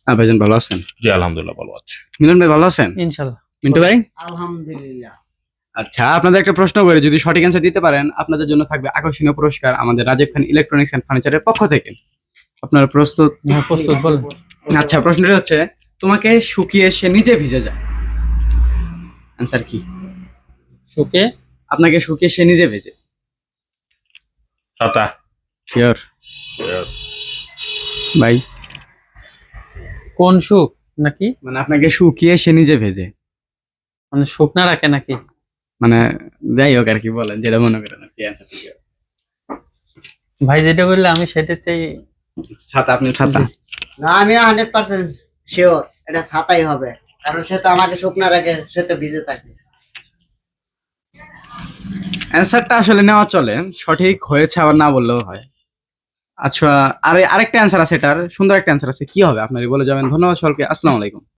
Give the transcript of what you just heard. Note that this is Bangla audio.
ভাইজান ভালো আছেন? জি আলহামদুলিল্লাহ ভালো আছি। মিলন ভাই ভালো আছেন? ইনশাল্লাহ। মিন্টু ভাই আলহামদুলিল্লাহ। আচ্ছা, আপনাদের একটা প্রশ্ন করে, যদি সঠিক অ্যান্সার দিতে পারেন আপনাদের জন্য থাকবে আকর্ষণীয় পুরস্কার আমাদের রাজীব খান ইলেকট্রনিক্স এন্ড ফার্নিচারের পক্ষ থেকে। আপনারা প্রস্তুত? হ্যাঁ, প্রস্তুত, বলেন। আচ্ছা, প্রশ্নটি হচ্ছে, তোমাকে শুকিয়ে সে নিজে ভিজে যায়, অ্যান্সার কি? সুখে আপনাকে শুকিয়ে সে নিজে ভেজে। ছাতা। শিওর ভাই? কোন সুখ নাকি? মানে আপনাকে শুকিয়ে সে নিজে ভেজে, মানে শুকনা রাখে নাকি? মানে যাই হোক আর কি, বলেন যেটা মনে করেন আর কি অ্যান্সার কি হবে। ভাই যেটা বললে আমি সেটাতেই। ছাতা, আপনি ছাতা? না, আমি 100% শিওর এটা ছাতাই হবে, কারণ সে তো আমাকে শুকনা রাখে, সে তো ভিজে থাকে। অ্যান্সারটা আসলে নেওয়া চলে, সঠিক হয়েছে আবার না বললেও হয়। আচ্ছা, আরেকটা অ্যান্সার আছে, এটার সুন্দর একটা অ্যান্সার আছে, কি হবে আপনারই বলে যাবেন। ধন্যবাদ সকলকে, আসসালামু আলাইকুম।